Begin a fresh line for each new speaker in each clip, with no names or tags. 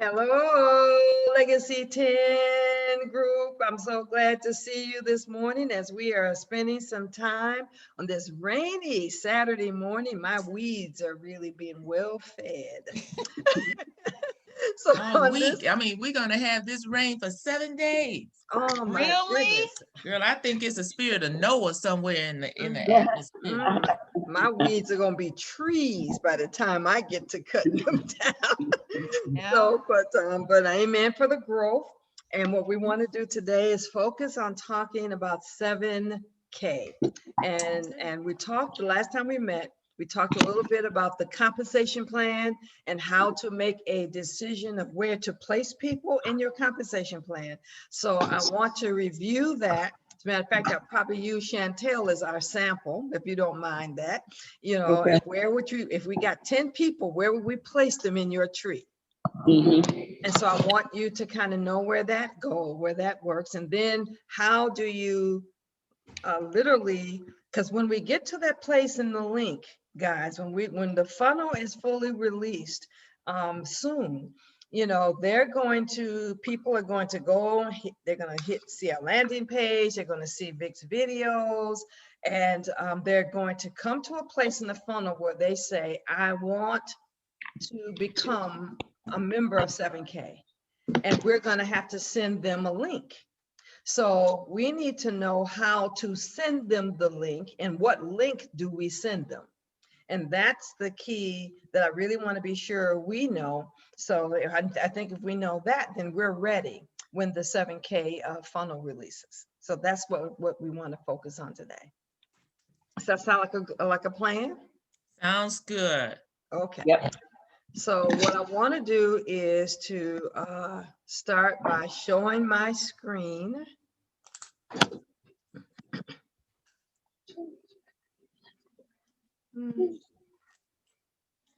Hello, Legacy 10 group. I'm so glad to see you this morning as we are spending some time on this rainy Saturday morning. My weeds are really being well fed. So
All
on this,
week. I mean, we're gonna have this rain for 7 days.
oh my
Really?
goodness.
Girl, I think it's a spirit of Noah somewhere in the
Mhm,
atmosphere.
mhm. My weeds are gonna be trees by the time I get to cutting them down.
Yeah.
So, but amen for the growth. And what we want to do today is focus on talking about 7K. And we talked the last time we met, we talked a little bit about the compensation plan and how to make a decision of where to place people in your compensation plan. So I want to review that. As a matter of fact, I'll probably use Chantel as our sample, if you don't mind that. You know,
Okay.
where would you, if we got 10 people, where would we place them in your tree?
Mhm.
And so I want you to kind of know where that where that works. And then how do you literally, because when we get to that place in the link, guys, when the funnel is fully released soon, you know, people are going to go, they're going to see our landing page, they're going to see Vic's videos, and they're going to come to a place in the funnel where they say, I want to become a member of 7K, and we're going to have to send them a link. So we need to know how to send them the link and what link do we send them. And that's the key that I really want to be sure we know. So I think if we know that, then we're ready when the 7K funnel releases. So that's what we want to focus on today. Does that sound like a plan?
Sounds good.
Okay.
Yep.
So what I want to do is to start by showing my screen.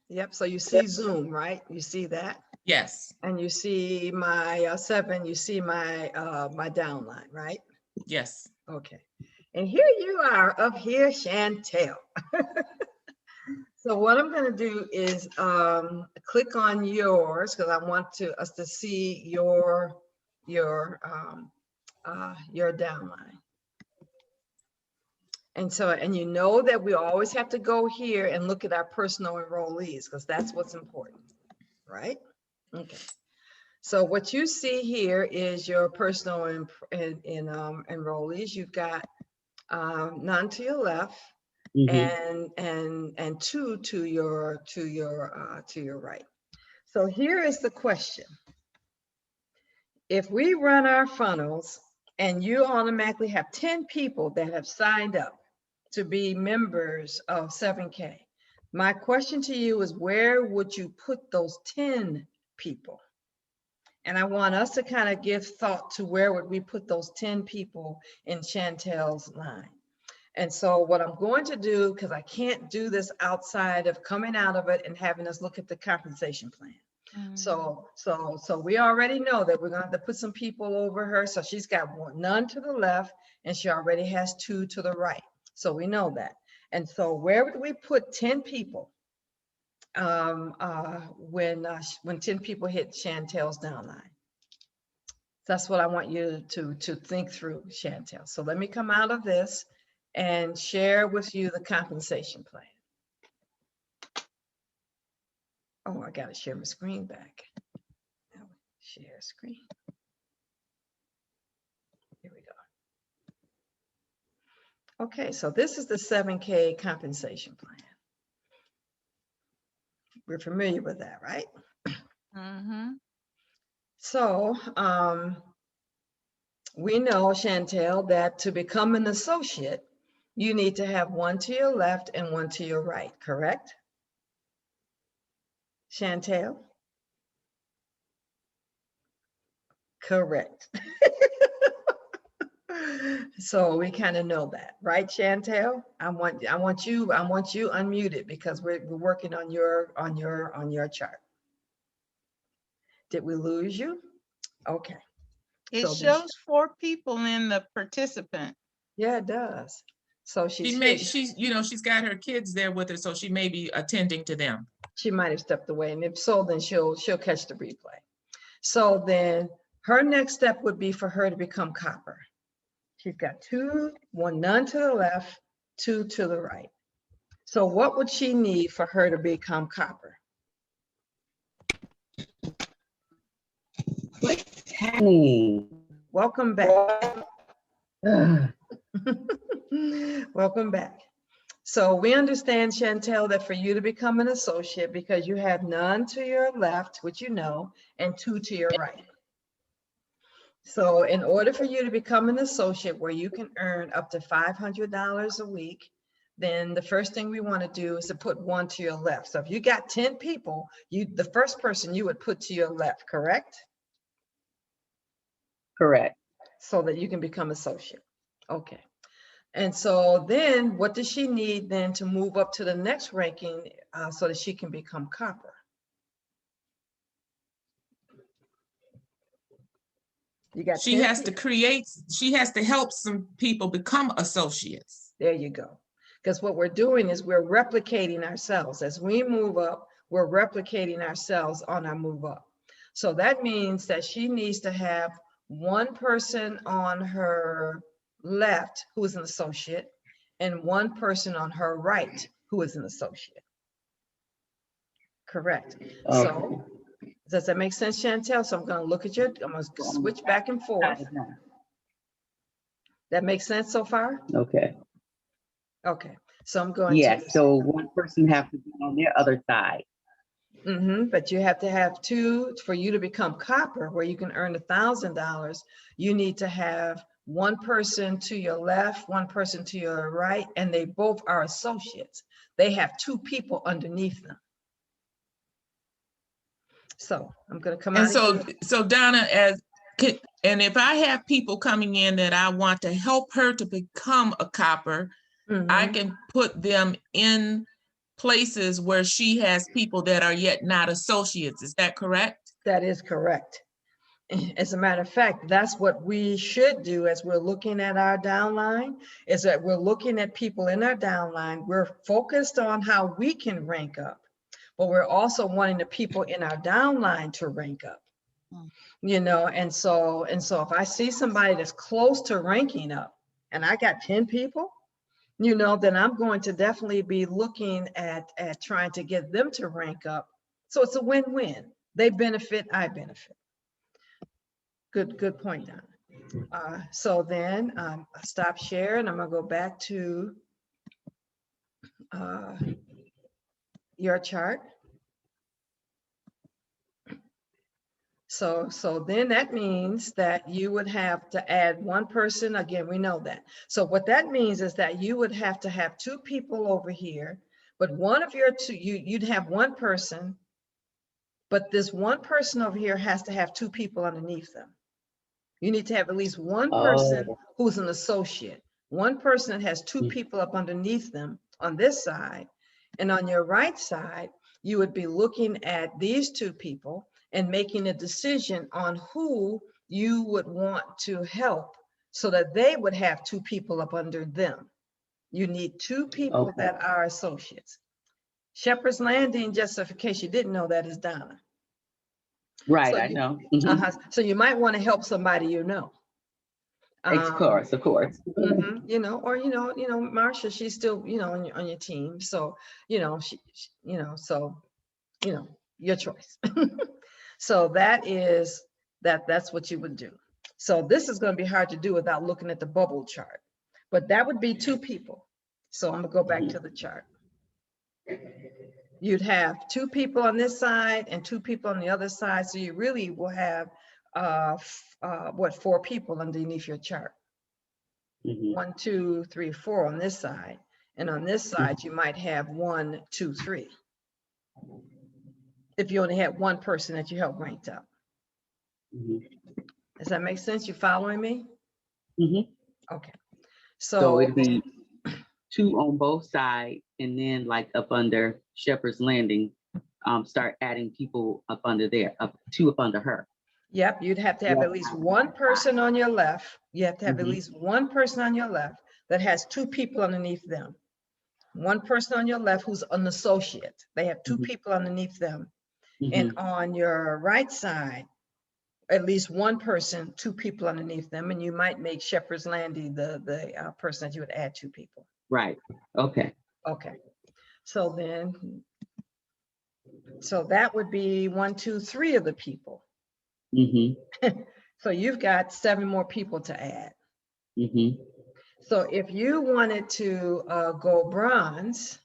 Yep, so you see Zoom, right? You see that?
Yes.
And you see my 7, you see my my downline, right?
Yes.
Okay. And here you are up here, Chantel. So what I'm going to do is click on yours because I want us to see your downline. And so, and you know that we always have to go here and look at our personal enrollees because that's what's important, right? Okay. So what you see here is your personal enrollees. You've got none to your left,
Mhm.
and 2 to your right. So here is the question. If we run our funnels and you automatically have 10 people that have signed up to be members of 7K, my question to you is, where would you put those 10 people? And I want us to kind of give thought to where would we put those 10 people in Chantel's line. And so what I'm going to do, because I can't do this outside of coming out of it and having us look at the compensation plan. So we already know that we're going to have to put some people over her. So she's got none to the left and she already has 2 to the right. So we know that. And so where would we put 10 people when 10 people hit Chantel's downline? That's what I want you to think through, Chantel. So let me come out of this and share with you the compensation plan. Oh, I got to share my screen back. Now, share screen. Here we go. Okay, so this is the 7K compensation plan. We're familiar with that, right?
Mm-hmm.
So we know, Chantel, that to become an associate, you need to have 1 to your left and 1 to your right, correct? Chantel? Correct. So we kind of know that, right, Chantel? I want you unmuted because we're working on your chart. Did we lose you? Okay.
It
So
shows 4 people in the participant.
yeah, it does. So she's
She's got her kids there with her, so she may be attending to them.
she might have stepped away, and if so, then she'll catch the replay. So then her next step would be for her to become copper. She's got two, none to the left, two to the right. So what would she need for her to become copper?
What's happening?
Welcome back.
Ugh.
Welcome back. So we understand, Chantel, that for you to become an associate, because you have none to your left, which you know, and two to your right. So in order for you to become an associate where you can earn up to $500 a week, then the first thing we want to do is to put one to your left. So if you got 10 people, the first person you would put to your left, correct?
Correct.
So that you can become associate. Okay. And so then what does she need then to move up to the next ranking so that she can become copper? You got
She
10
has to
people.
she has to help some people become associates.
There you go. Because what we're doing is we're replicating ourselves. As we move up, we're replicating ourselves on our move up. So that means that she needs to have one person on her left who is an associate and one person on her right who is an associate. Correct.
Okay.
So does that make sense, Chantel? So I'm going to look at I'm going to switch back and forth. That makes sense so far?
Okay.
Okay. So I'm going
Yes,
to.
so one person have to be on their other side.
But you have to have two for you to become copper, where you can earn $1,000. You need to have one person to your left, one person to your right, and they both are associates. They have two people underneath them. So I'm going to come
And
out.
so Donna, and if I have people coming in that I want to help her to become a copper, I can put them in places where she has people that are yet not associates. Is that correct?
That is correct. As a matter of fact, that's what we should do as we're looking at our downline, is that we're looking at people in our downline. We're focused on how we can rank up, but we're also wanting the people in our downline to rank up. You know, and so if I see somebody that's close to ranking up and I got 10 people, you know, then I'm going to definitely be looking at trying to get them to rank up. So it's a win-win. They benefit, I benefit. Good point, Donna. So then I stop share and I'm gonna go back to your chart. So then that means that you would have to add one person. Again, we know that. So what that means is that you would have to have two people over here, but one of your two, you'd have one person, but this one person over here has to have two people underneath them. You need to have at least one person who's an associate, one person that has two people up underneath them on this side. And on your right side, you would be looking at these two people and making a decision on who you would want to help so that they would have two people up under them. You need two people that are associates. Shepherd's Landing, just in case you didn't know, that is Donna.
Right,
So
I know.
So you might want to help somebody you know.
Of course.
You know, or you know, Marsha, she's still, you know, on your team. So, you know, she you know, so, you know, your choice. So that's what you would do. So this is going to be hard to do without looking at the bubble chart, but that would be two people. So I'm gonna go back to the chart. You'd have two people on this side and two people on the other side. So you really will have four people underneath your chart. 1, 2, 3, 4 on this side. And on this side, you might have 1, 2, 3. If you only had one person that you helped ranked up. Does that make sense? You following me? Okay.
So it'd be two on both sides, and then like up under Shepherd's Landing, start adding people up under there, two up under her.
Yep, you'd have to have at least one person on your left. You have to have at least one person on your left that has two people underneath them. One person on your left who's an associate. They have two people underneath them. And on your right side, at least one person, two people underneath them, and you might make Shepherd's Landing the person that you would add two people.
Right, okay.
Okay, so then, so that would be 1, 2, 3 of the people.
Mm-hmm,
So you've got 7 more people to add.
mm-hmm,
So if you wanted to go bronze,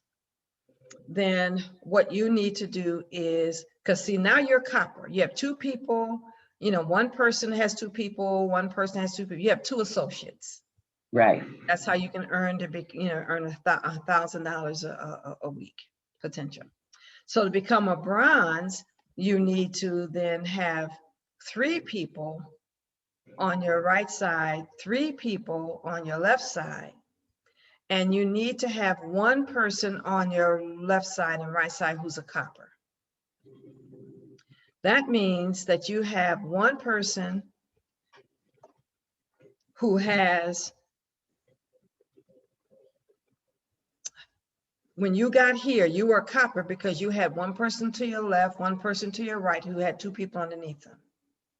then what you need to do is, because see, now you're copper. You have 2 people, you know, one person has 2 people, one person has 2 people. You have 2 associates.
right,
That's how you can earn to be, you know, earn $1,000 a week potential. So to become a bronze, you need to then have 3 people on your right side, 3 people on your left side, and you need to have 1 person on your left side and right side who's a copper. That means that you have 1 person who has, when you got here, you were copper because you had 1 person to your left, 1 person to your right who had 2 people underneath them.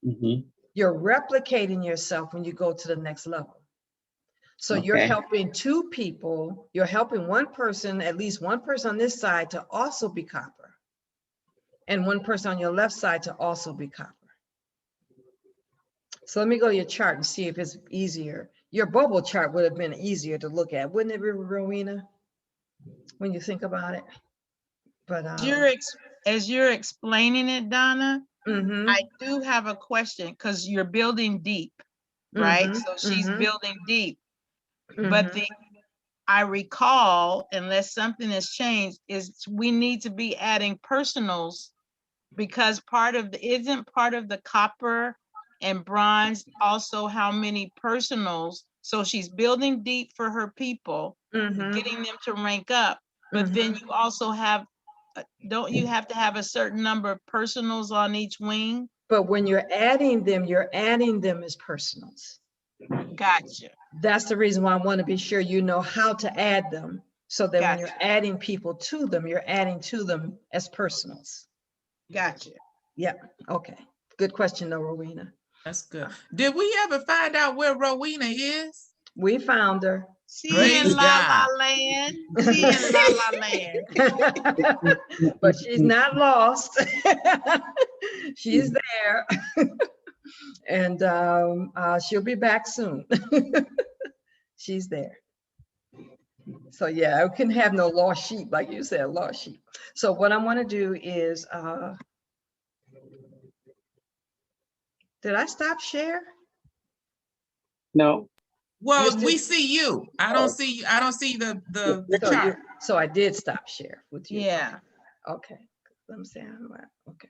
mm-hmm,
You're replicating yourself when you go to the next level. So you're
Okay.
helping 2 people, you're helping 1 person, at least 1 person on this side to also be copper, and 1 person on your left side to also be copper. So let me go to your chart and see if it's easier. Your bubble chart would have been easier to look at, wouldn't it, Rowena, when you think about it? But
As you're explaining it, Donna,
mhm,
I do have a question because you're building deep, right?
mhm,
So she's
mhm,
building deep, but
mhm.
I recall, unless something has changed, is we need to be adding personals because isn't part of the copper and bronze also how many personals? So she's building deep for her people, getting them to rank up, but then you also have, don't you have to have a certain number of personals on each wing?
But when you're adding them as personals.
Gotcha.
That's the reason why I want to be sure you know how to add them, so that when you're
Gotcha.
adding people to them, you're adding to them as personals.
Gotcha.
Yep. Okay. Good question, though, Rowena.
That's good. Did we ever find out where Rowena is?
We found her.
She
Praise
in La La
God.
Land. She in La La Land.
But she's not lost. She's there. And she'll be back soon. She's there. So yeah, I couldn't have no lost sheep, like you said, lost sheep. So what I want to do is, did I stop share?
No,
Well,
still-
we see you. I don't see you. I don't see the
So,
chart.
so I did stop share with you.
Yeah.
Okay. Let me see. Okay.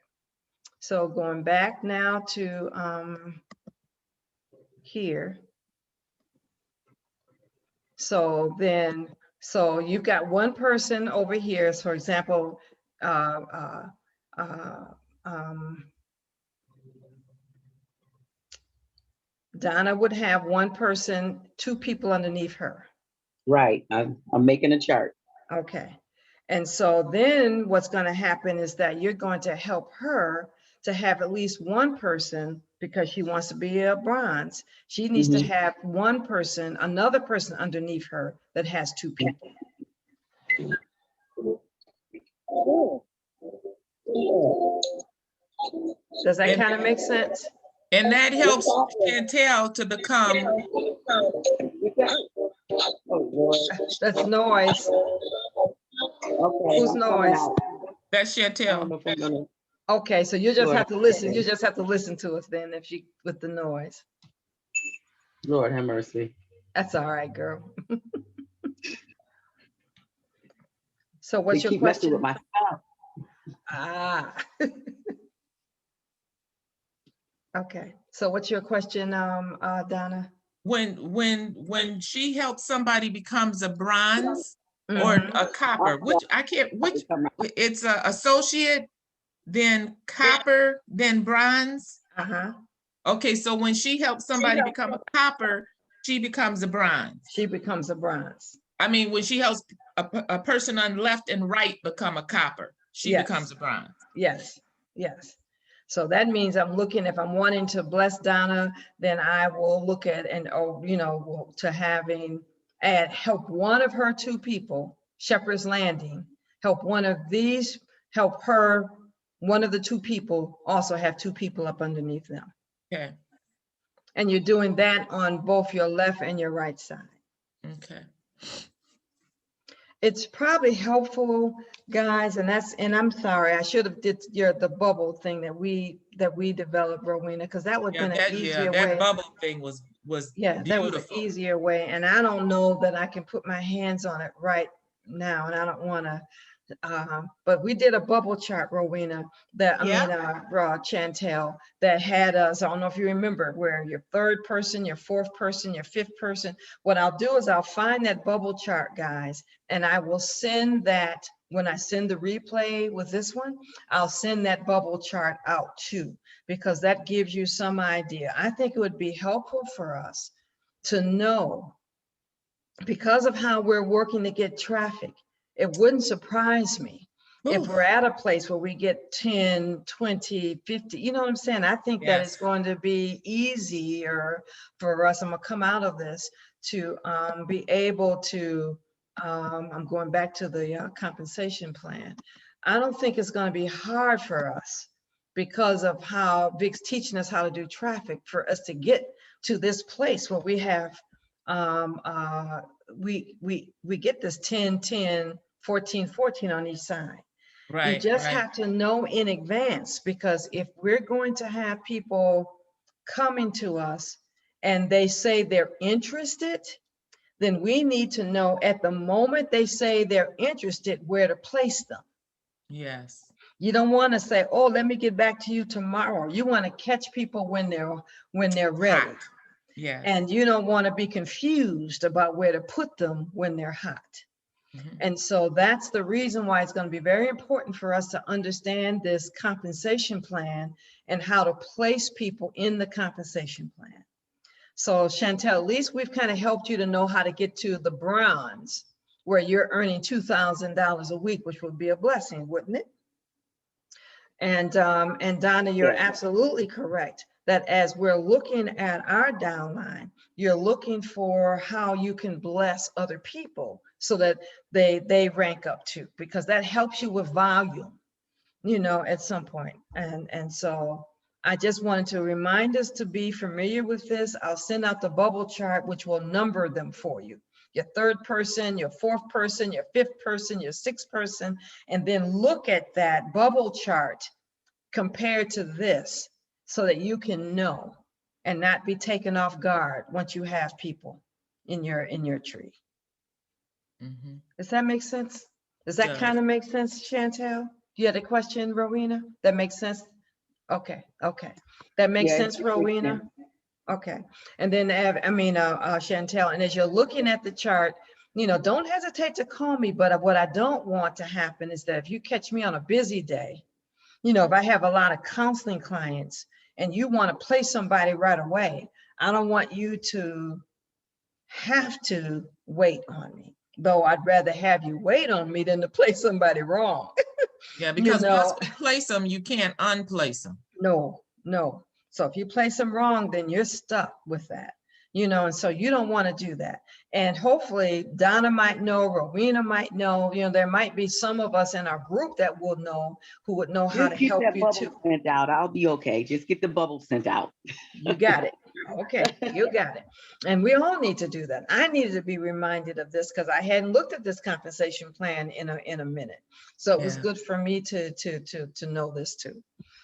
So going back now to here. So then, so you've got 1 person over here. So for example, Donna would have 1 person, 2 people underneath her.
right, I'm making a chart.
Okay. And so then what's going to happen is that you're going to help her to have at least 1 person, because she wants to be a bronze. She needs to have 1 person, another person underneath her that has 2 people. Does that
And-
kind of make sense?
And that helps Chantel to become,
That's noise.
Okay.
Whose noise?
that's Chantel.
Okay, so you just
Lord.
have to listen. You just have to listen to us then if she, with the noise.
Lord have mercy.
That's all right, girl. So
They
what's your
keep messing with
question?
my stuff.
Ah. Okay, so what's your question, Donna?
When she helps somebody becomes a bronze or
Mhm.
a copper, which I can't, which it's a associate, then copper, then bronze.
Uh-huh.
Okay, so when she helps somebody become a copper, she becomes a bronze.
She becomes a bronze.
I mean, when she helps a person on left and right become a copper, she
Yes.
becomes a bronze.
Yes, yes. So that means I'm looking, if I'm wanting to bless Donna, then I will look at and, to having help one of her 2 people, Shepherd's Landing, help one of these, help her, one of the 2 people also have 2 people up underneath them.
Okay,
And you're doing that on both your left and your right side.
okay.
It's probably helpful, guys, and I'm sorry, I should have did the bubble thing that we developed, Rowena, because that would have been an easier way.
That bubble thing was
Yeah, that was an
beautiful.
easier way, and I don't know that I can put my hands on it right now, and I don't want to. But we did a bubble chart, Rowena, Chantel, that had us, I don't know if you remember, where your 3rd person, your 4th person, your 5th person. What I'll do is I'll find that bubble chart, guys, and I will send that, when I send the replay with this one, I'll send that bubble chart out too, because that gives you some idea. I think it would be helpful for us to know, because of how we're working to get traffic, it wouldn't surprise me if we're at a place where we get 10, 20, 50, you know what I'm saying? I think that it's going to be easier for us, I'm gonna come out of this, to be able to, I'm going back to the compensation plan. I don't think it's gonna be hard for us, because of how Vic's teaching us how to do traffic, for us to get to this place where we have, we get this 10, 10, 14, 14 on each side.
Right.
You just have to know in advance, because if we're going to have people coming to us and they say they're interested, then we need to know at the moment they say they're interested, where to place them.
Yes.
You don't want to say, oh, let me get back to you tomorrow. You want to catch people when they're ready.
Hot. Yes.
And you don't want to be confused about where to put them when they're hot. And so that's the reason why it's going to be very important for us to understand this compensation plan and how to place people in the compensation plan. So Chantel, at least we've kind of helped you to know how to get to the bronze, where you're earning $2,000 a week, which would be a blessing, wouldn't it? And Donna, you're absolutely correct that as we're looking at our downline, you're looking for how you can bless other people so that they rank up too, because that helps you with volume, at some point. And so I just wanted to remind us to be familiar with this. I'll send out the bubble chart, which will number them for you. Your 3rd person, your 4th person, your 5th person, your 6th person, and then look at that bubble chart compared to this, so that you can know and not be taken off guard once you have people in your tree. Does that make sense? Does that kind of make sense, Chantel? You had a question, Rowena? That makes sense? Okay. That makes sense, Rowena? Okay. And then, Chantel, and as you're looking at the chart, don't hesitate to call me, but what I don't want to happen is that if you catch me on a busy day, if I have a lot of counseling clients and you want to place somebody right away, I don't want you to have to wait on me, though I'd rather have you wait on me than to place somebody wrong.
Yeah, because once we place them, you can't unplace them.
No. So if you place them wrong, then you're stuck with that, and so you don't want to do that. And hopefully Donna might know, Rowena might know, there might be some of us in our group that will know, who would know how to help you too.
Sent out. I'll be okay. Just get the bubble sent out.
You got it. Okay, you got it. And we all need to do that. I needed to be reminded of this because I hadn't looked at this compensation plan in a minute. So it was good for me to know this too.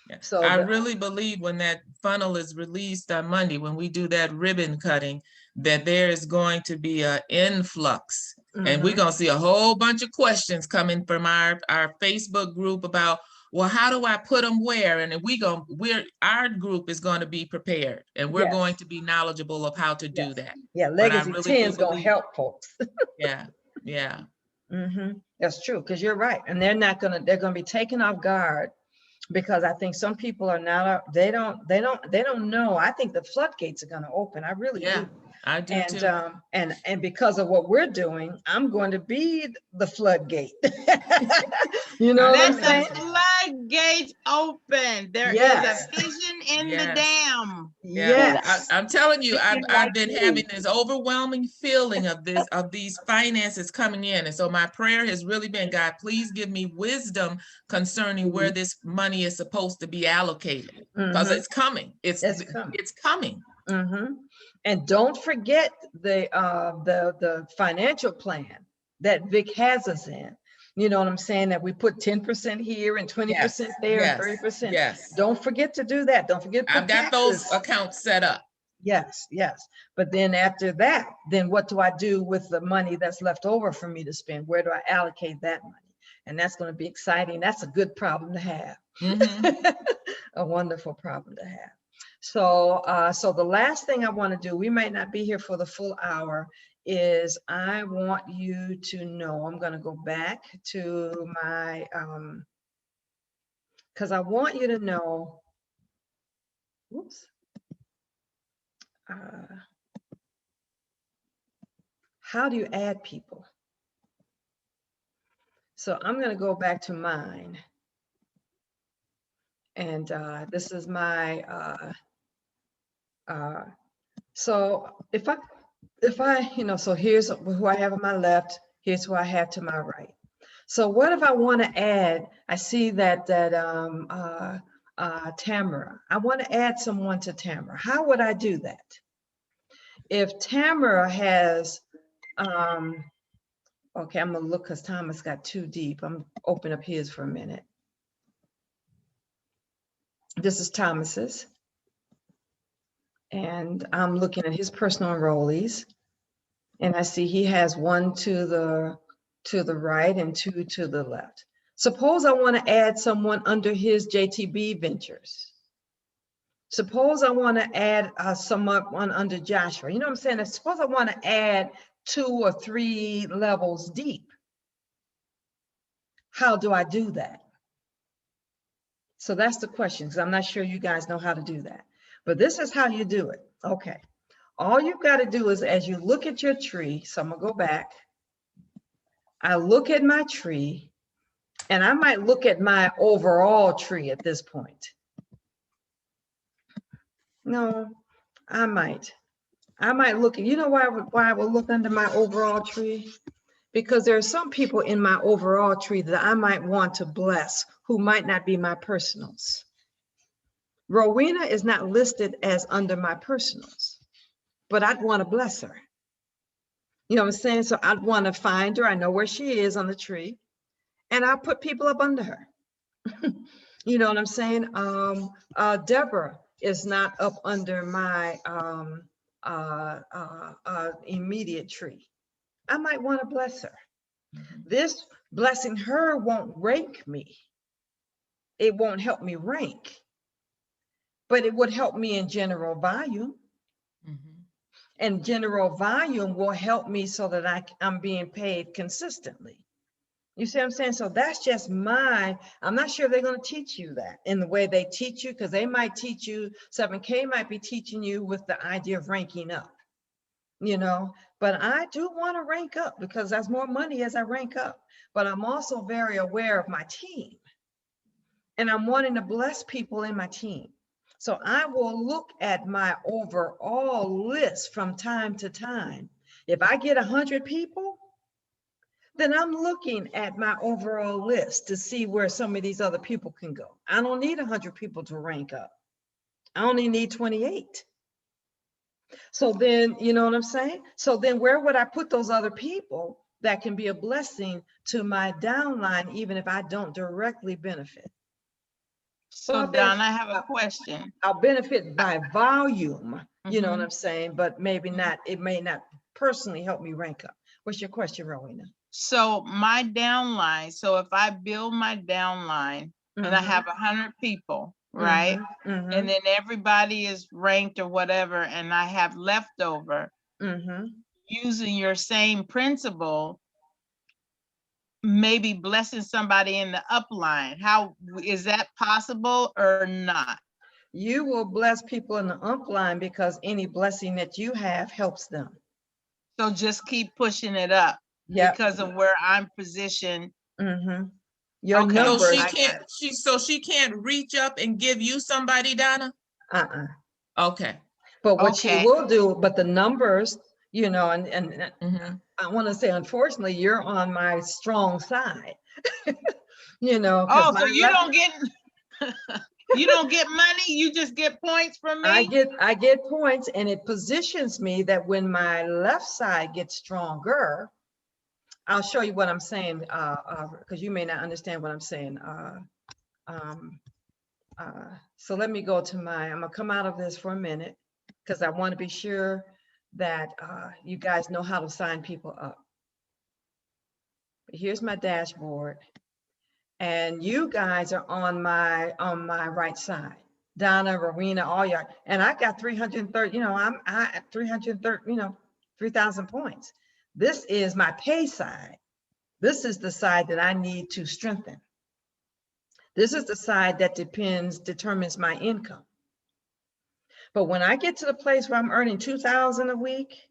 Yeah.
So
I really believe when that funnel is released on Monday, when we do that ribbon cutting, that there is going to be an influx. And we're going to see a whole bunch of questions coming from our Facebook group about, well, how do I put them where? And our group is going to be prepared, and we're going to be knowledgeable of how to do that.
Yeah, Legacy really 10 is going to help folks.
Yeah.
That's true, because you're right. And they're going to be taken off guard, because I think some people are not, they don't know. I think the floodgates are going to open. I really do.
I do too.
And because of what we're doing, I'm going to be the floodgate. You know what I'm saying?
Floodgate gates open. There is
Yes.
a vision in the
Yes.
dam.
Yeah,
Yes.
I'm telling you, I've
Like
been
me.
having this overwhelming feeling of these finances coming in. And so my prayer has really been, God, please give me wisdom concerning where this money is supposed to be allocated. Because
Mhm.
it's coming. It's
coming.
coming.
Mhm. And don't forget the financial plan that Vic has us in. You know what I'm saying? That we put 10% here and 20% there and 30%.
Yes.
Don't forget to do that. Don't forget to put
I've got those
taxes.
accounts set up.
Yes, yes. But then after that, then what do I do with the money that's left over for me to spend? Where do I allocate that money? And that's going to be exciting. That's a good problem to have.
Mhm.
A wonderful problem to have. So, so the last thing I want to do, we might not be here for the full hour, is I want you to know, I'm going to go back to my, because I want you to know, whoops. How do you add people? So I'm going to go back to mine. And this is my, so if I, you know, so here's who I have on my left, here's who I have to my right. So what if I want to add, I see that Tamara, I want to add someone to Tamara. How would I do that? If Tamara has, okay, I'm gonna look because Thomas got too deep. I'm open up his for a minute. This is Thomas's. And I'm looking at his personal enrollees. And I see he has one to the right and two to the left. Suppose I want to add someone under his JTB Ventures. Suppose I want to add someone under Joshua. You know what I'm saying? Suppose I want to add 2 or 3 levels deep. How do I do that? So that's the question, because I'm not sure you guys know how to do that. But this is how you do it. Okay. All you've got to do is, as you look at your tree, so I'm going to go back. I look at my tree, and I might look at my overall tree at this point. No, I might look at, you know why I would look under my overall tree? Because there are some people in my overall tree that I might want to bless who might not be my personals. Rowena is not listed as under my personals, but I'd want to bless her. You know what I'm saying? So I'd want to find her. I know where she is on the tree, and I'll put people up under her. You know what I'm saying? Deborah is not up under my immediate tree. I might want to bless her. This blessing her won't rank me. It won't help me rank, but it would help me in general volume. And general volume will help me so that I'm being paid consistently. You see what I'm saying? So that's just I'm not sure they're going to teach you that in the way they teach you, because they might teach you, 7K might be teaching you with the idea of ranking up, you know, but I do want to rank up because there's more money as I rank up, but I'm also very aware of my team, and I'm wanting to bless people in my team. So I will look at my overall list from time to time. If I get 100 people, then I'm looking at my overall list to see where some of these other people can go. I don't need 100 people to rank up. I only need 28. So then, you know what I'm saying? So then where would I put those other people that can be a blessing to my downline, even if I don't directly benefit?
So Don, I have a question.
I'll benefit by volume, you know what I'm saying? But maybe not, it may not personally help me rank up. What's your question, Rowena?
So my downline, so if I build my downline and I have 100 people, right? And then everybody is ranked or whatever, and I have leftover, using your same principle, maybe blessing somebody in the upline. How is that possible or not?
You will bless people in the upline because any blessing that you have helps them.
So just keep pushing it up. Because of where I'm positioned.
Your
Okay.
So
numbers,
she can't reach up and give you somebody, Donna? Okay.
but what she
Okay.
will do, but the numbers, you know, and
Mhm.
I want to say, unfortunately, you're on my strong side. You know, 'cause
Oh, so
my
you
left-
don't get, you don't get money, you just get points from me?
I get points, and it positions me that when my left side gets stronger, I'll show you what I'm saying, because you may not understand what I'm saying. So let me go to I'm gonna come out of this for a minute, because I want to be sure that you guys know how to sign people up. Here's my dashboard, and you guys are on my right side. Donna, Rowena, all y'all, and I got 330. You know, I'm at 330. You know, 3,000 points. This is my pay side. This is the side that I need to strengthen. This is the side that determines my income. But when I get to the place where I'm earning 2,000 a week,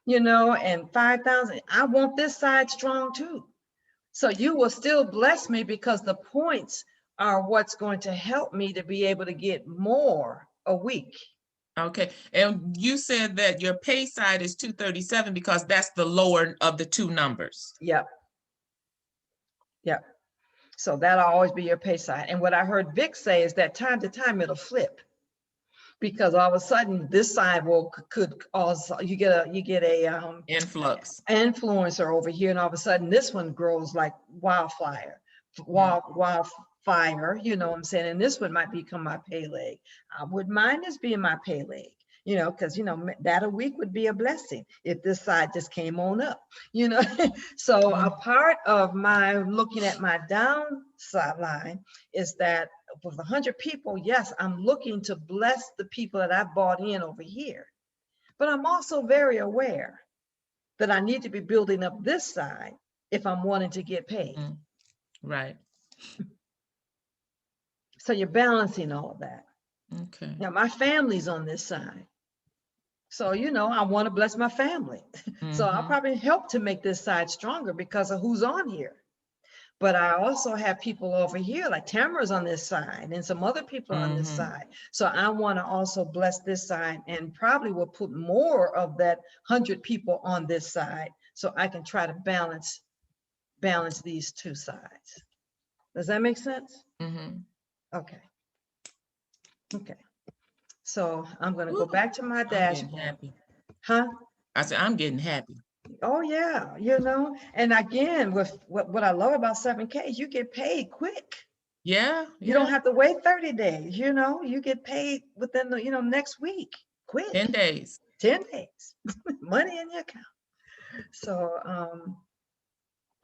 you know, and 5,000, I want this side strong too. So you will still bless me, because the points are what's going to help me to be able to get more a week.
Okay, and you said that your pay side is 237 because that's the lower of the two numbers.
Yep. Yep. So that'll always be your pay side. And what I heard Vic say is that time to time it'll flip, because all of a sudden this side could also, you get a
Influx.
influencer over here, and all of a sudden this one grows like wildfire, you know what I'm saying? And this one might become my pay leg. I wouldn't mind this being my pay leg, you know, because, you know, that a week would be a blessing if this side just came on up, you know. So a part of my looking at my downside line is that with 100 people, yes, I'm looking to bless the people that I bought in over here. But I'm also very aware that I need to be building up this side if I'm wanting to get paid.
Right.
So you're balancing all of that.
Okay.
Now my family's on this side. So, you know, I want to bless my family. So I'll probably help to make this side stronger because of who's on here. But I also have people over here, like Tamara's on this side and some other people on this side. So I want to also bless this side, and probably will put more of that 100 people on this side, so I can try to balance these two sides. Does that make sense? Okay. Okay. So I'm going to go back to my dashboard.
Happy.
Huh?
I said, I'm getting happy.
Oh yeah, you know, and again, with what I love about 7K, you get paid quick.
Yeah.
You don't have to wait 30 days, you know, you get paid within the, you know, next week, quick.
10 days.
10 days, money in your account. So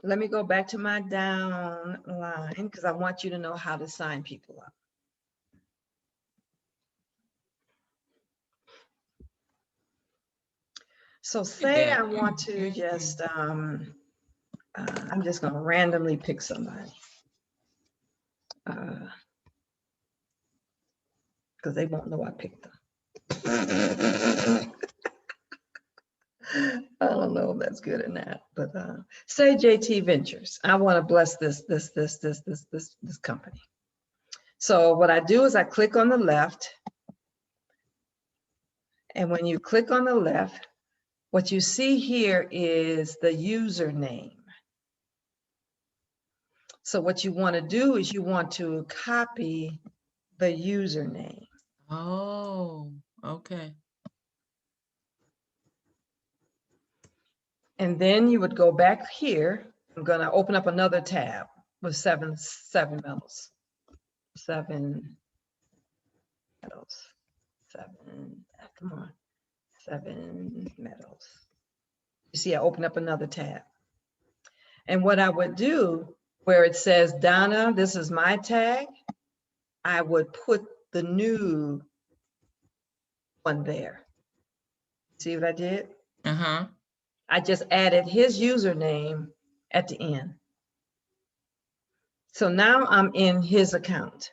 let me go back to my down line, because I want you to know how to sign people up. So say I want to just, I'm just going to randomly pick somebody. Because they won't know I picked them. I don't know if that's good or not, but say JT Ventures. I want to bless this company. So what I do is I click on the left, and when you click on the left, what you see here is the username. So what you want to do is you want to copy the username.
Oh, okay.
And then you would go back here. I'm going to open up another tab with seven medals. 7 medals. 7, come on. 7 medals. You see, I open up another tab. And what I would do, where it says, Donna, this is my tag, I would put the new one there. See what I did? I just added his username at the end. So now I'm in his account.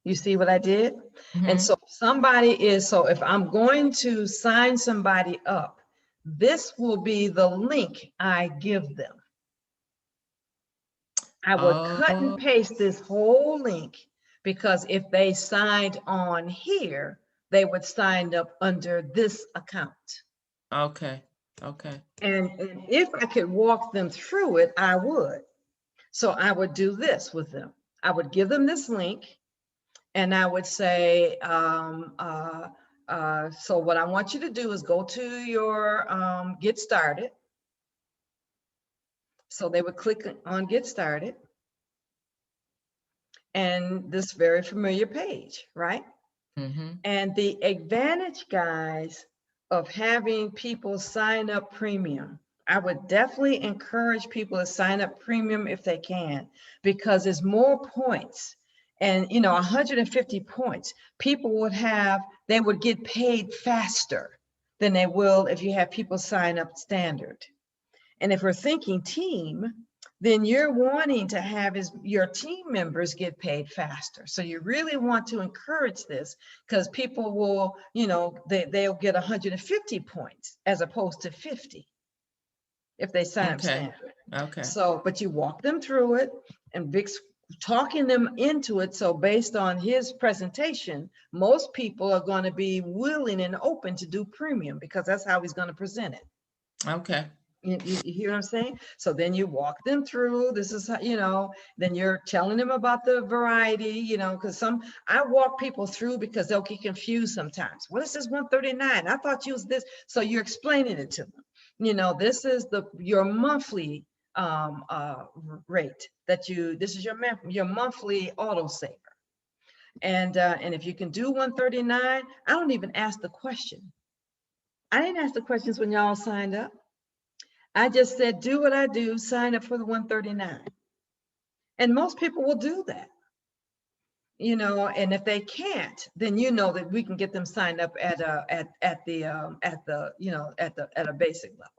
You see what I did? And so so if I'm going to sign somebody up, this will be the link I give them. I would cut
Oh,
and paste this whole link, because if they signed on here, they would sign up under this account.
okay, okay.
And if I could walk them through it, I would. So I would do this with them. I would give them this link, and I would say, so what I want you to do is go to your Get Started. So they would click on Get Started. And this very familiar page, right?
Mm-hmm.
And the advantage, guys, of having people sign up premium, I would definitely encourage people to sign up premium if they can, because it's more points. And 150 points, people would have, they would get paid faster than they will if you have people sign up standard. And if we're thinking team, then you're wanting to have your team members get paid faster. So you really want to encourage this, because people will, they'll get 150 points as opposed to 50 if they sign up
Okay,
standard.
okay.
So, but you walk them through it, and Vic's talking them into it. So based on his presentation, most people are going to be willing and open to do premium, because that's how he's going to present it.
Okay.
You hear what I'm saying? So then you walk them through, this is how, then you're telling them about the variety, because I walk people through because they'll get confused sometimes. What is this 139? I thought you was this. So you're explaining it to them. This is your monthly rate this is your monthly auto saver. And if you can do 139, I don't even ask the question. I didn't ask the questions when y'all signed up. I just said, do what I do, sign up for the 139. And most people will do that. And if they can't, then that we can get them signed up at a basic level.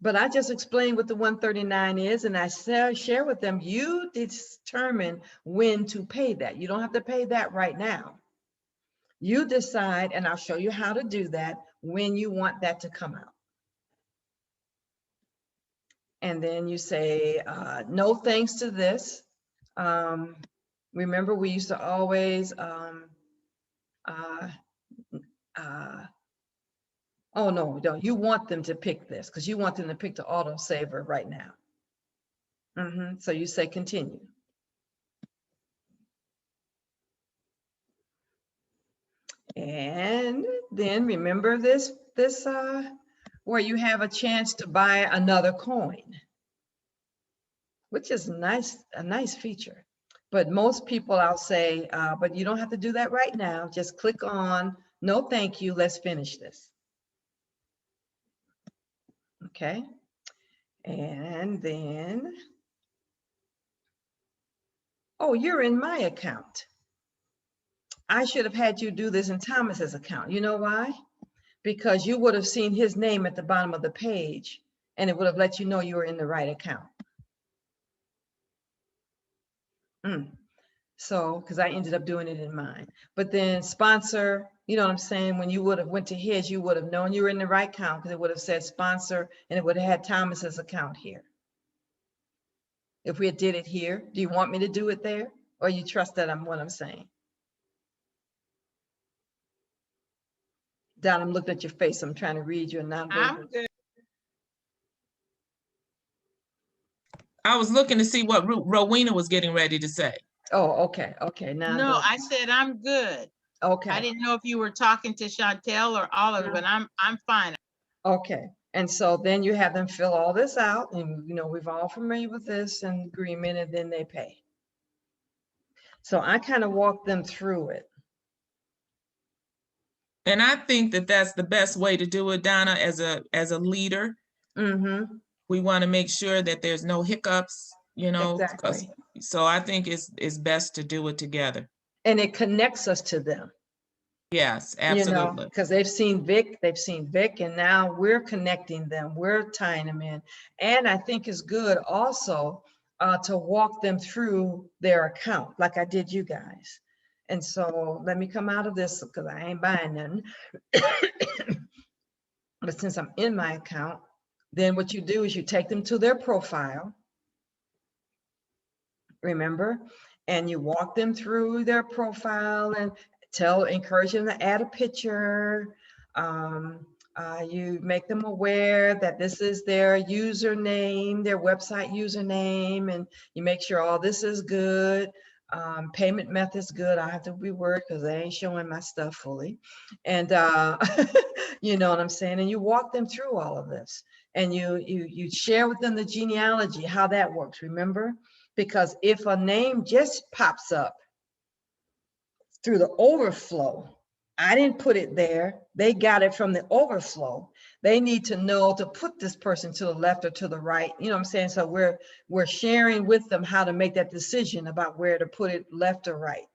But I just explained what the 139 is, and I share with them, you determine when to pay that. You don't have to pay that right now. You decide, and I'll show you how to do that, when you want that to come out. And then you say, no thanks to this. Remember, we used to always, oh no, you want them to pick this, because you want them to pick the auto saver right now. So you say continue. And then remember this where you have a chance to buy another coin, which is a nice feature. But most people, I'll say, but you don't have to do that right now. Just click on no thank you, let's finish this. Okay. And then, oh, you're in my account. I should have had you do this in Thomas's account. You know why? Because you would have seen his name at the bottom of the page, and it would have let you know you were in the right account. So, because I ended up doing it in mine. But then sponsor, you know what I'm saying? When you would have went to his, you would have known you were in the right account, because it would have said sponsor, and it would have had Thomas's account here. If we had did it here, do you want me to do it there? Or you trust that what I'm saying? Don, I'm looking at your face. I'm trying to read your nonverbal.
I'm good.
I was looking to see what Rowena was getting ready to say.
Oh, okay. Okay. Now.
No, I said I'm good.
Okay.
I didn't know if you were talking to Chantel or Oliver, but I'm fine.
Okay. And so then you have them fill all this out, and we've all familiar with this and agreement, and then they pay. So I kind of walk them through it.
And I think that that's the best way to do it, Donna, as a leader. We want to make sure that there's no hiccups,
Exactly.
So I think it's best to do it together.
And it connects us to them.
Yes, absolutely.
Because they've seen Vic, and now we're connecting them, we're tying them in. And I think it's good also to walk them through their account, like I did you guys. And so let me come out of this, because I ain't buying nothing. But since I'm in my account, Then what you do is you take them to their profile, remember, and you walk them through their profile and encourage them to add a picture. You make them aware that this is their username, their website username, and you make sure all this is good. Payment method's good. I have to reword because they ain't showing my stuff fully. And you know what I'm saying? And you walk them through all of this, and you share with them the genealogy, how that works, remember? Because if a name just pops up through the overflow, I didn't put it there, they got it from the overflow. They need to know to put this person to the left or to the right. You know what I'm saying? So we're sharing with them how to make that decision about where to put it, left or right.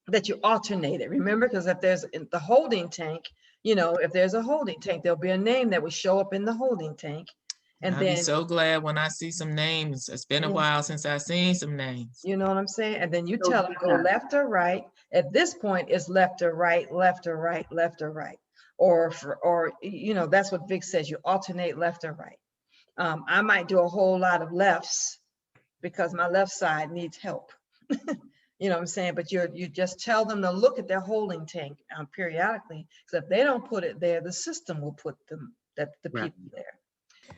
That you alternate it, remember? Because if there's the holding tank, you know, if there's a holding tank, there'll be a name that will show up in the holding tank. And
I'll
then
be so glad when I see some names. It's been a while since I've seen some names.
you know what I'm saying? And then you
So
tell them go left or right. At this point, it's left or right, left or right, left or right. Or you know, that's what Vic says, you alternate left or right. I might do a whole lot of lefts because my left side needs help. You know what I'm saying? But you just tell them to look at their holding tank periodically. So if they don't put it there, the system will put the
Right.
people there.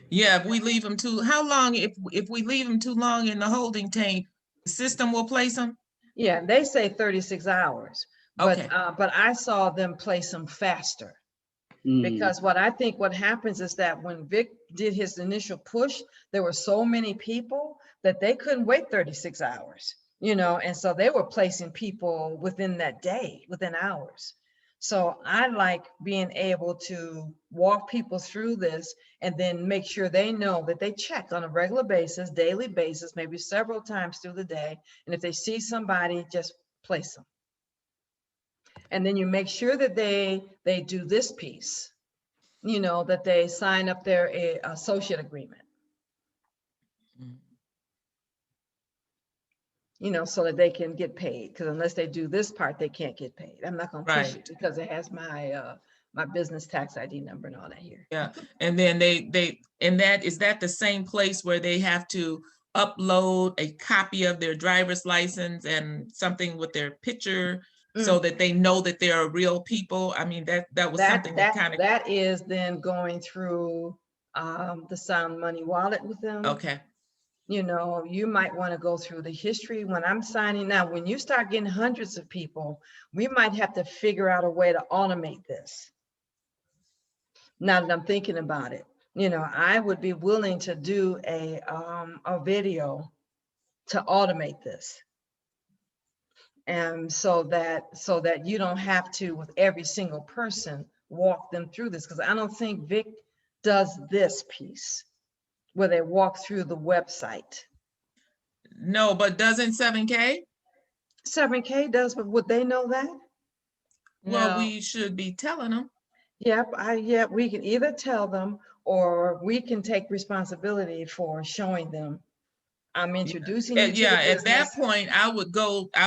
Yeah, if we leave them too, how long, if we leave them too long in the holding tank, the system will place them?
Yeah, they say 36 hours, but
Okay.
but I saw them place them faster. Because what I think what happens is that when Vic did his initial push, there were so many people that they couldn't wait 36 hours, you know, and so they were placing people within that day, within hours. So I like being able to walk people through this and then make sure they know that they check on a regular basis, daily basis, maybe several times through the day. And if they see somebody, just place them. And then you make sure that they do this piece, you know, that they sign up their associate agreement, you know, so that they can get paid. Because unless they do this part, they can't get paid. I'm not going to push it because it has my my business tax ID number and all that here.
Yeah, and then is that the same place where they have to upload a copy of their driver's license and something with their picture so that they know that they are real people? I mean, that was something that kind of.
That is then going through the Sound Money wallet with them.
Okay.
You know, you might want to go through the history. When I'm signing now, when you start getting hundreds of people, we might have to figure out a way to automate this. Now that I'm thinking about it, you know, I would be willing to do a video to automate this. And so that you don't have to, with every single person, walk them through this. Because I don't think Vic does this piece where they walk through the website.
No, but doesn't 7K?
7K does, but would they know that?
Well,
No.
we should be telling them.
Yep, we can either tell them or we can take responsibility for showing them. I'm introducing you to the
At that
business.
point, I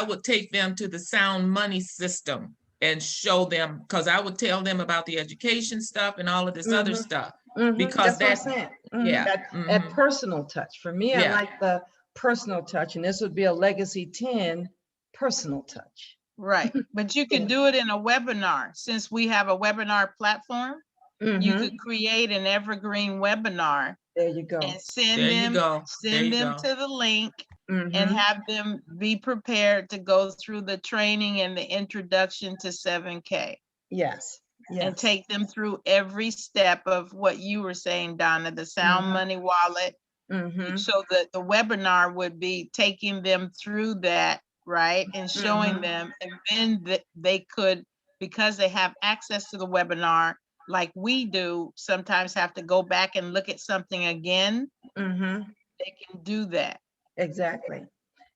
would take them to the Sound Money system and show them, because I would tell them about the education stuff and all of this other stuff. Because
that's what I'm saying.
yeah.
That personal touch. For me, I
Yeah.
like the personal touch, and this would be a Legacy 10 personal touch.
Right, but you could do it in a webinar. Since we have a webinar platform, you could create an evergreen webinar
There you go.
and send
There you
them
go. There you go.
to the link and have them be prepared to go through the training and the introduction to 7K.
Yes.
And take them through every step of what you were saying, Donna, the Sound Money wallet. So that the webinar would be taking them through that, right? And showing them, and then they could, because they have access to the webinar, like we do, sometimes have to go back and look at something again. They can do that.
Exactly.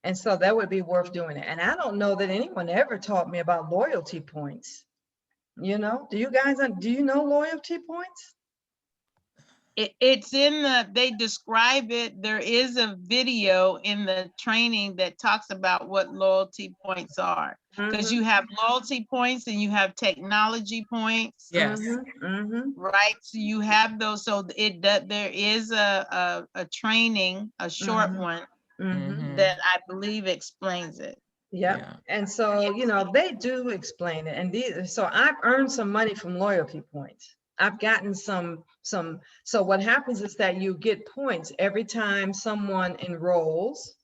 And so that would be worth doing it. And I don't know that anyone ever taught me about loyalty points. You know, do you know loyalty points?
It's in they describe it. There is a video in the training that talks about what loyalty points are. Because you have loyalty points and you have technology points.
Yes.
Right, so you have those, so there is a training, a short one that I believe explains it.
Yep.
Yeah.
And so, you know, they do explain it. And so I've earned some money from loyalty points. I've gotten some, so what happens is that you get points every time someone enrolls.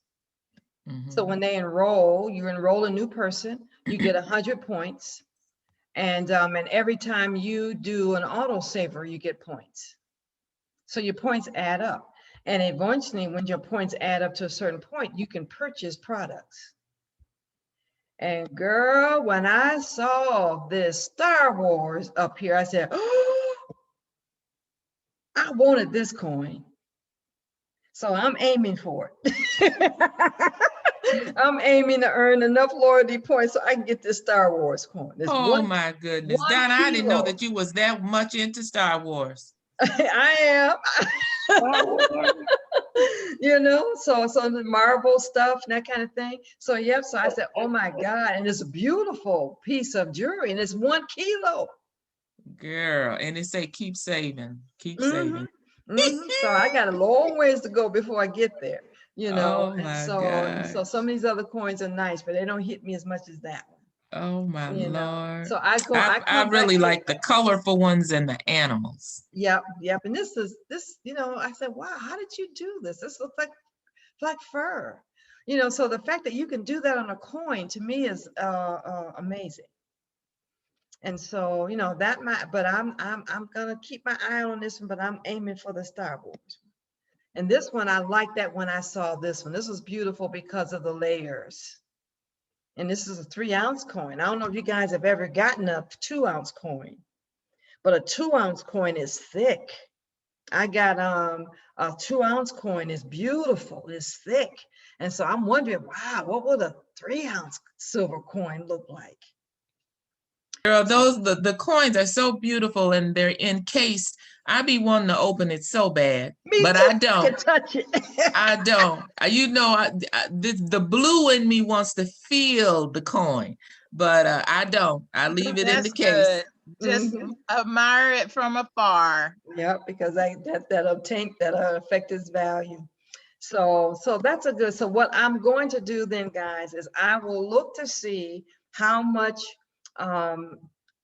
So when they enroll, you enroll a new person, you get 100 points. And every time you do an autosaver, you get points. So your points add up. And eventually, when your points add up to a certain point, you can purchase products. And girl, when I saw this Star Wars up here, I said, oh, I wanted this coin. So I'm aiming for it. I'm aiming to earn enough loyalty points so I can get this Star Wars coin.
Oh my goodness. Donna, I didn't know
kilo.
that you was that much into Star Wars.
I am. You know, so the Marvel stuff and that kind of thing. So yep, so I said, oh my God, and it's a beautiful piece of jewelry, and it's 1 kilo.
Girl, and it say keep saving, keep saving.
So I got a long ways to go before I get there, you know.
Oh my
and so
gosh.
some of these other coins are nice, but they don't hit me as much as that one.
Oh my
You know.
Lord.
So
I
come
really
back
like the colorful ones and the animals.
Yep. And this, you know, I said, wow, how did you do this? This looks like fur. You know, so the fact that you can do that on a coin to me is amazing. And so, you know, but I'm gonna keep my eye on this one, but I'm aiming for the Star Wars. And this one, I like that when I saw this one. This was beautiful because of the layers. And this is a 3-ounce coin. I don't know if you guys have ever gotten a 2-ounce coin, but a 2-ounce coin is thick. I got a 2-ounce coin. Is beautiful, it's thick. And so I'm wondering, wow, what would a 3-ounce silver coin look like?
Girl, the coins are so beautiful and they're encased. I be wanting to open it so bad, but I don't.
I can touch it.
I don't. You know, the blue in me wants to feel the coin, but I don't. I leave it in the case.
Good. Just admire it from afar.
Yep, because that'll affect its value. So that's a good. So what I'm going to do then, guys, is I will look to see how much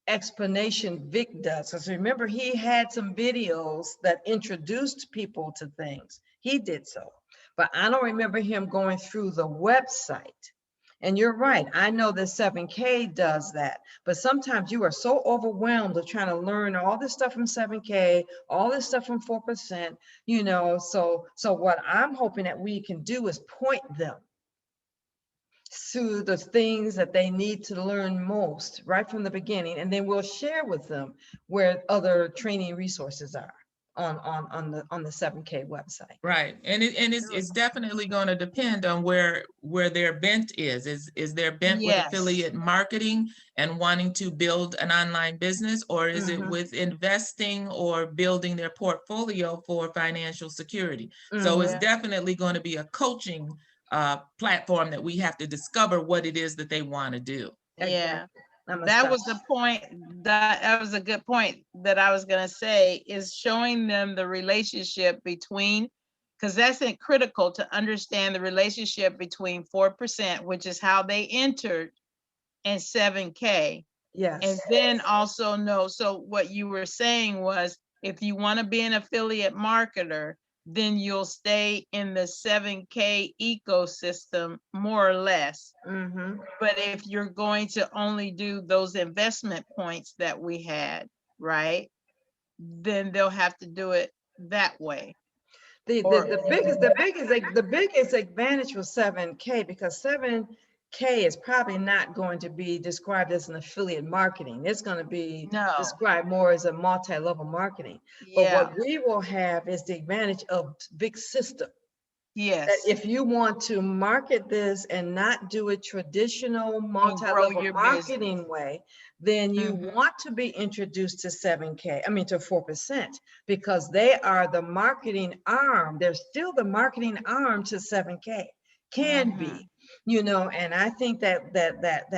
explanation Vic does. Because remember, he had some videos that introduced people to things. He did so, but I don't remember him going through the website. And you're right. I know that 7K does that, but sometimes you are so overwhelmed with trying to learn all this stuff from 7K, all this stuff from 4%, you know, so what I'm hoping that we can do is point them to the things that they need to learn most right from the beginning. And then we'll share with them where other training resources are on the 7K website.
Right. And it's definitely going to depend on where their bent is. Is their bent with affiliate marketing and wanting to build an online business, or is it with investing or building their portfolio for financial security? So it's definitely going to be a coaching platform that we have to discover what it is that they want to do.
Yeah. That was the point. That was a good point that I was going to say, is showing them the relationship between, because that's critical to understand the relationship between 4%, which is how they entered, and 7K.
Yes.
And then also know, so what you were saying was, if you want to be an affiliate marketer, then you'll stay in the 7K ecosystem more or less. But if you're going to only do those investment points that we had, right, then they'll have to do it that way.
The biggest advantage was 7K, because 7K is probably not going to be described as an affiliate marketing. It's going to be described more as a multi-level marketing. But what we will have is the advantage of big system.
Yes.
that if you want to market this and not do a traditional
grow
multi-level
your
marketing way, then you
Mhm.
want to be introduced to 7K, I mean to 4%, because they are the marketing arm. They're still the marketing arm to 7K, can
Mhm.
be, you know, and I think that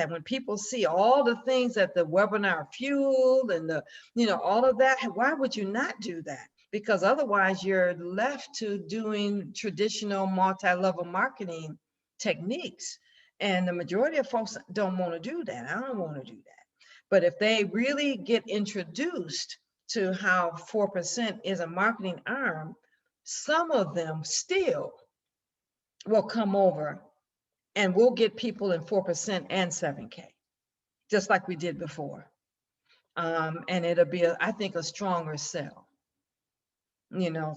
when people see all the things that the webinar fueled and the, you know, all of that, why would you not do that? Because otherwise you're left to doing traditional multi-level marketing techniques. And the majority of folks don't want to do that. I don't want to do that. But if they really get introduced to how 4% is a marketing arm, some of them still will come over and we'll get people in 4% and 7K, just like we did before. And it'll be, I think, a stronger sell. You know,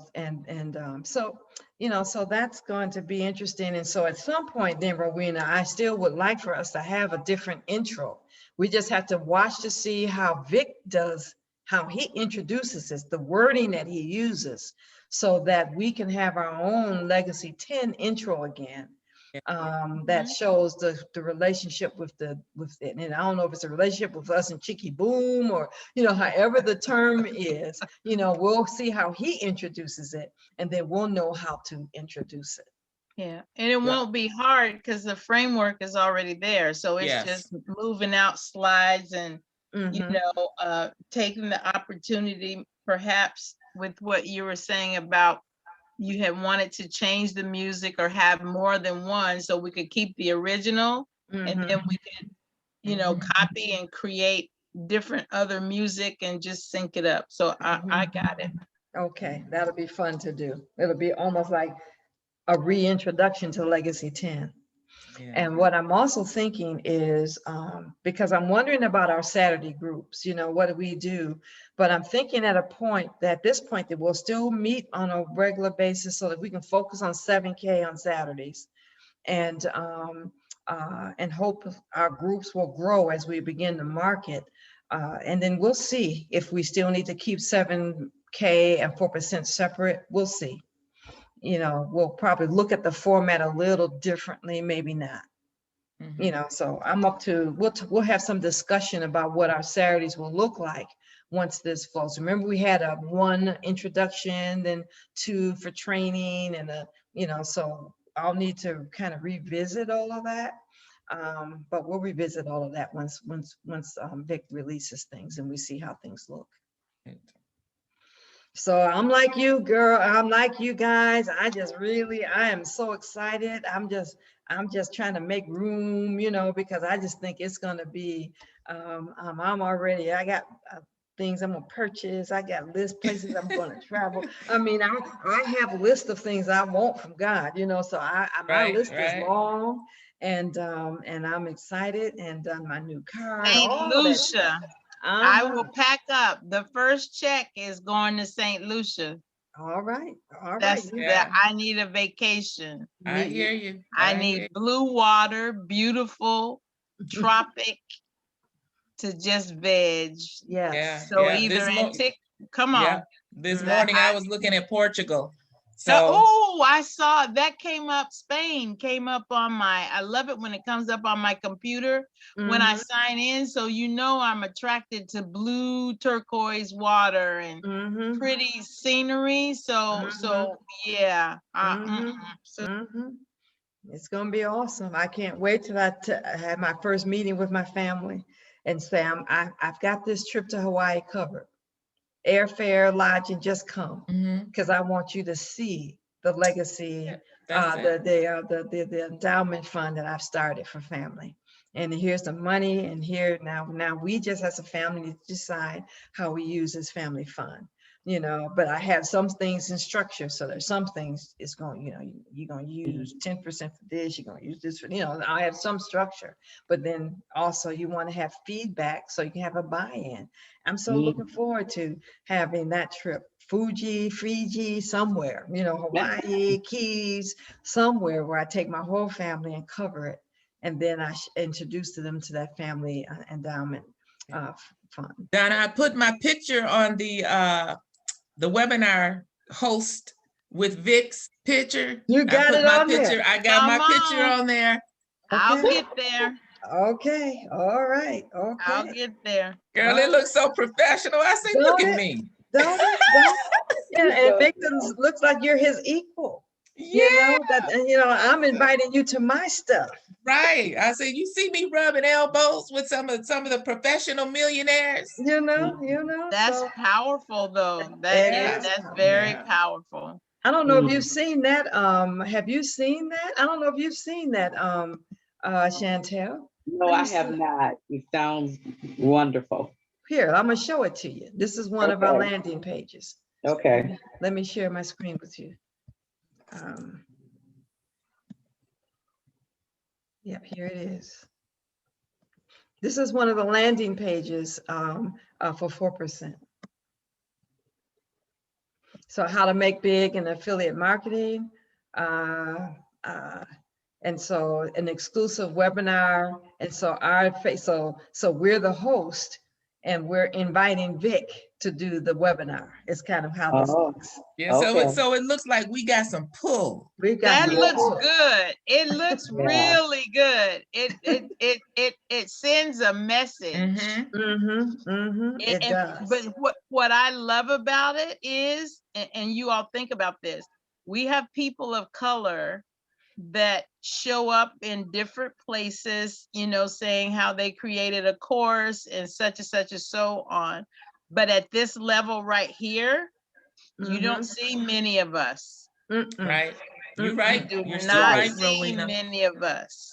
so, you know, so that's going to be interesting. And so at some point then, Rowena, I still would like for us to have a different intro. We just have to watch to see how Vic does, how he introduces this, the wording that he uses, so that we can have our own Legacy 10 intro again. That shows the relationship with it. And I don't know if it's a relationship with us and Chicky Boom, or, you know, however the term is, you know, we'll see how he introduces it, and then we'll know how to introduce it.
Yeah, and it won't be hard because the framework is already there. So it's
Yes.
just moving out slides and, you
Mhm.
know, taking the opportunity, perhaps with what you were saying about you had wanted to change the music or have more than one, so we could keep the original and then we could, you know, copy and create different other music and just sync it up. So I got it.
Okay, that'll be fun to do. It'll be almost like a reintroduction to Legacy 10.
Yeah.
And what I'm also thinking is, because I'm wondering about our Saturday groups, you know, what do we do? But I'm thinking at this point that we'll still meet on a regular basis so that we can focus on 7K on Saturdays, and hope our groups will grow as we begin to market. And then we'll see if we still need to keep 7K and 4% separate. We'll see. You know, we'll probably look at the format a little differently, maybe not. You know, so I'm up to, we'll have some discussion about what our Saturdays will look like once this flows. Remember, we had a 1 introduction, then 2 for training, and you know, so I'll need to kind of revisit all of that. But we'll revisit all of that once Vic releases things and we see how things look. So I'm like you, girl. I'm like you guys. I am so excited. I'm just trying to make room, you know, because I just think it's going to be, I got things I'm going to purchase. I got places I'm going to travel. I mean, I have a list of things I want from God, you know, so my list is long, and I'm excited, and my new car,
St. Lucia. I will pack up. The first check is going to St. Lucia.
All right.
That's that. I need a vacation.
I hear you.
I need blue water, beautiful, tropic, to just veg.
Yes.
So either come on.
This morning I was looking at Portugal. So
I saw that came up. Spain came up on I love it when it comes up on my computer when I sign in. So you know I'm attracted to blue turquoise water and pretty scenery. So yeah.
It's gonna be awesome. I can't wait till I have my first meeting with my family and say I've got this trip to Hawaii covered. Airfare, lodging, just come, because I want you to see the legacy, the endowment fund that I've started for family. And here's the money, and here now we just as a family need to decide how we use this family fund, you know. But I have some things in structure, so there's some things it's going, you know, you're going to use 10% for this, you're going to use this for, you know, I have some structure. But then also you want to have feedback so you can have a buy-in. I'm so looking forward to having that trip. Fiji, somewhere, you know, Hawaii, Keys, somewhere where I take my whole family and cover it. And then I introduce them to that family endowment fund.
Donna, I put my picture on the webinar host with Vic's picture.
You
I
got
put
it
my
on there.
picture. I got my
Come
picture
on.
on there.
I'll
Okay.
get there.
Okay, all right,
I'll
okay.
get there.
Girl, it looks so professional. I say, look
Don't
at
it?
me.
Don't it? Don't it? Yeah, and Victor looks like you're his equal.
Yeah,
You know, that, and you know, I'm inviting you to my stuff.
right. I said, you see me rubbing elbows with some of the professional millionaires.
You know,
That's
so
powerful though.
Yeah.
That's very
Yeah.
powerful.
I don't know if you've seen that. Have you seen that? I don't know if you've seen that, Chantel.
No,
Let
I
me
have
see.
not. It sounds wonderful.
Here, I'm gonna show it to you. This is one of our
Okay.
landing pages.
Okay.
Let me share my screen with you. Yep, here it is. This is one of the landing pages for 4%. So how to make big in affiliate marketing. And so an exclusive webinar. And so so we're the host and we're inviting Vic to do the webinar. It's kind of how this
Oh,
looks.
Yeah,
okay.
so it looks like we got some pull.
We've got
That
some
looks
pull.
good. It looks
Yeah.
really good. It sends a message.
It does.
But what I love about it is, and you all think about this, we have people of color that show up in different places, you know, saying how they created a course and such and so on. But at this level right here, you don't see many of us.
Right. You're
Mm-mm.
right.
Do
You're so
not
right,
see
Rowena.
many of us.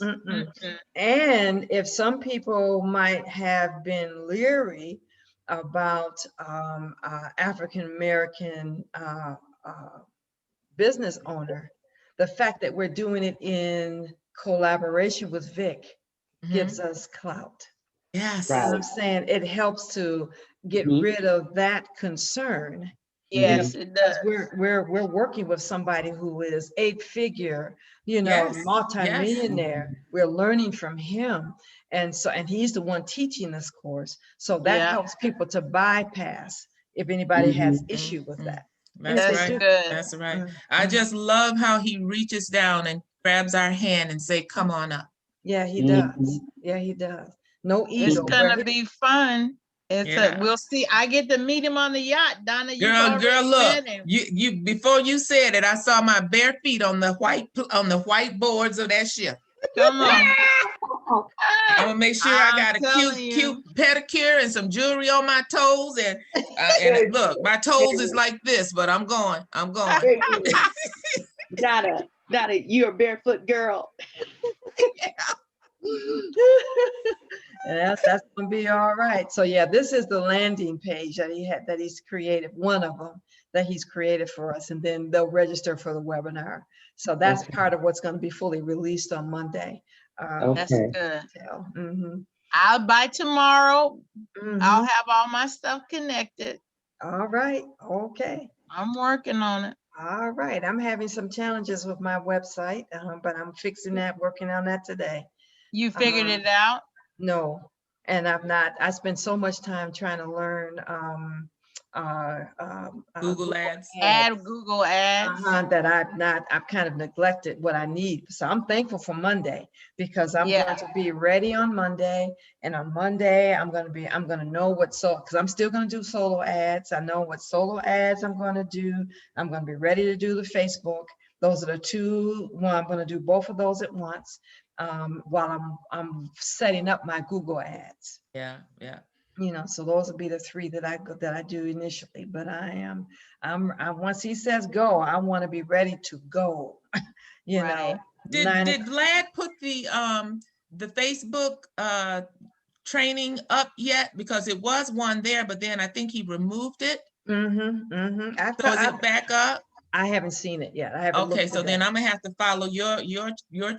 And if some people might have been leery about African-American business owner, the fact that we're doing it in collaboration with Vic gives us clout.
Yes.
You know what I'm
Right.
saying? It helps to get rid of that concern.
Yes, it
Because
does.
we're working with somebody who is 8-figure, you know,
Yes,
multimillionaire. We're learning from him. And he's the one teaching this course. So that
Yeah.
helps people to bypass if anybody has issue with that.
That's
They
That's
do.
right.
good.
That's right.
Mm,
I
mm.
just love how he reaches down and grabs our hand and say, come on up.
Yeah, he does. Yeah, he does. No
It's
ego. where
gonna
he-
be fun.
Yeah.
We'll see. I get to meet him on the yacht. Donna, you've
Girl,
already
look,
met him.
you before you said it, I saw my bare feet on the white boards of that ship.
Come on.
I'm gonna make sure I
I'm
got a
telling
cute
you.
pedicure and some jewelry on my toes. And look, my toes is like this, but I'm going.
Donna, you're a barefoot girl.
Yeah, that's gonna be all right. So yeah, this is the landing page that he's created, one of them that he's created for us, and then they'll register for the webinar. So that's part of what's going to be fully released on Monday.
That's good. By tomorrow, I'll have all my stuff connected.
All right. Okay.
I'm working on it.
All right. I'm having some challenges with my website, but I'm fixing that, working on that today.
You figured it out?
No, and I've not. I spent so much time trying to learn
Google Ads.
Google Ads.
That I've kind of neglected what I need. So I'm thankful for Monday because I'm going to be ready on Monday. And on Monday, I'm going to know because I'm still going to do solo ads. I know what solo ads I'm going to do. I'm going to be ready to do the Facebook. Those are the two. I'm going to do both of those at once while I'm setting up my Google ads.
Yeah.
You know, so those will be the three that I do initially. But once he says go, I want to be ready to go. You know.
Did Vlad put the Facebook training up yet? Because it was one there, but then I think he removed it. So is it back up?
I haven't seen it yet. I haven't.
Okay, so then I'm gonna have to follow your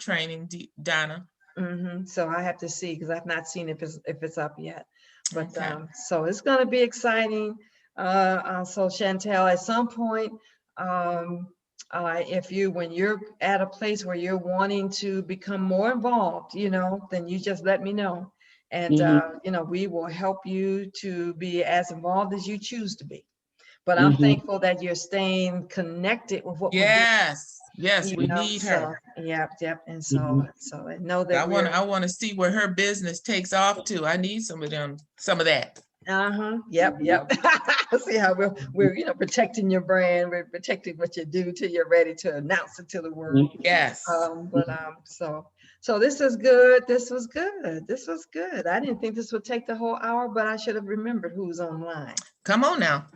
training, Donna.
So I have to see because I've not seen if it's up yet. But so it's going to be exciting. So Chantel, at some point, when you're at a place where you're wanting to become more involved, you know, then you just let me know, and you know, we will help you to be as involved as you choose to be. but I'm
Mhm.
thankful that you're staying connected with what we're doing.
Yes,
You
we
know,
need
so,
her.
yep. And
Mhm.
so I know
I
that
want
we're,
I want to see where her business takes off to. I need some of that.
yep. See how we're, you know, protecting your brand, we're protecting what you do till you're ready to announce it to the world.
Yes.
So this is good. This was good. This was good. I didn't think this would take the whole hour, but I should have remembered who's online.
Come on now.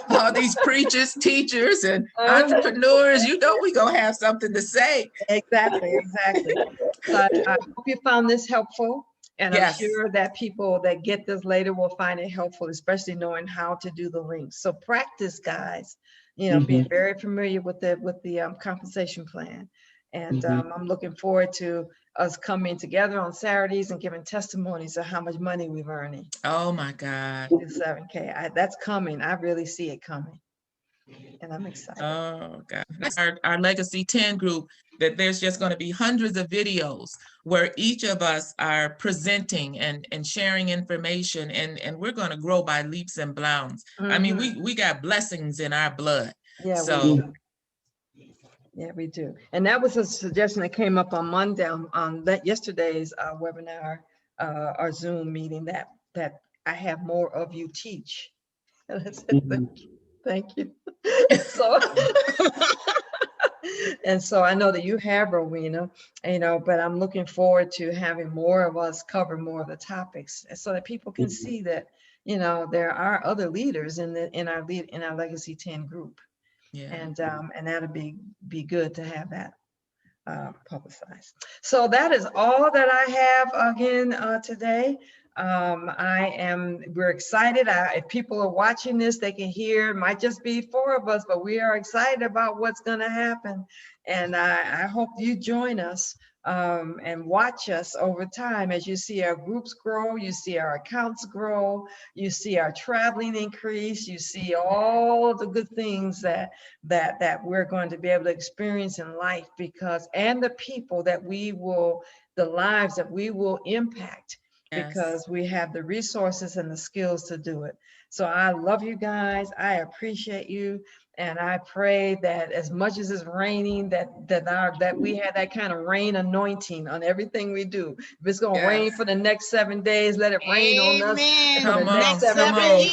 All these preachers, teachers, and entrepreneurs, you know we gonna have something to say.
Exactly. So I hope you found this helpful. And I'm
Yes.
sure that people that get this later will find it helpful, especially knowing how to do the links. So practice, guys, you know, being very familiar with the compensation plan. And I'm looking forward to us coming together on Saturdays and giving testimonies of how much money we've earning.
Oh my God.
The 7K, that's coming. I really see it coming. And I'm excited.
Oh God. That's our Legacy 10 group, that there's just going to be hundreds of videos where each of us are presenting and sharing information, and we're going to grow by leaps and bounds. I mean, we got blessings in our blood.
Yeah,
So
yeah, we do. And that was a suggestion that came up on Monday on that yesterday's webinar, our Zoom meeting, that I have more of you teach. And I said, thank you. So, and so I know that you have, Rowena, you know, but I'm looking forward to having more of us cover more of the topics so that people can see that, you know, there are other leaders in our Legacy 10 group.
yeah.
And that'll be good to have that publicized. So that is all that I have again today. We're excited. If people are watching this, they can hear, it might just be 4 of us, but we are excited about what's going to happen. And I hope you join us and watch us over time as you see our groups grow, you see our accounts grow, you see our traveling increase, you see all the good things that we're going to be able to experience in life, and the people that the lives that we will impact.
Yes.
Because we have the resources and the skills to do it. So I love you guys. I appreciate you. And I pray that as much as it's raining, that we have that kind of rain anointing on everything we do. If it's going to rain for the next 7 days, let it rain on us for the next 7 days.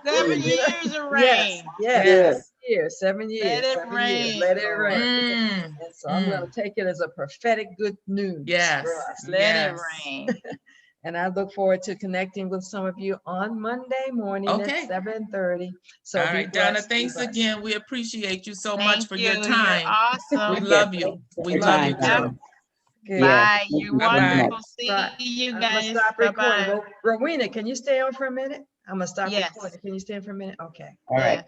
7 years of rain.
Yes. 7 years.
Let it
7 years.
rain,
Let it
Lord.
rain. And so I'm going to take it as a prophetic good news for us.
Let it rain.
And I look forward to connecting with some of you on Monday morning at 7:30. So
all right, Donna, thanks again. We appreciate you so much for your time.
You're awesome.
We love you. We love you too.
Bye. You're
Bye-bye.
wonderful. See you guys.
I'm gonna stop recording.
Bye-bye.
Rowena, can you stay on for a minute? I'm gonna stop
Yes.
recording. Can you stay on for a minute? Okay.
All right.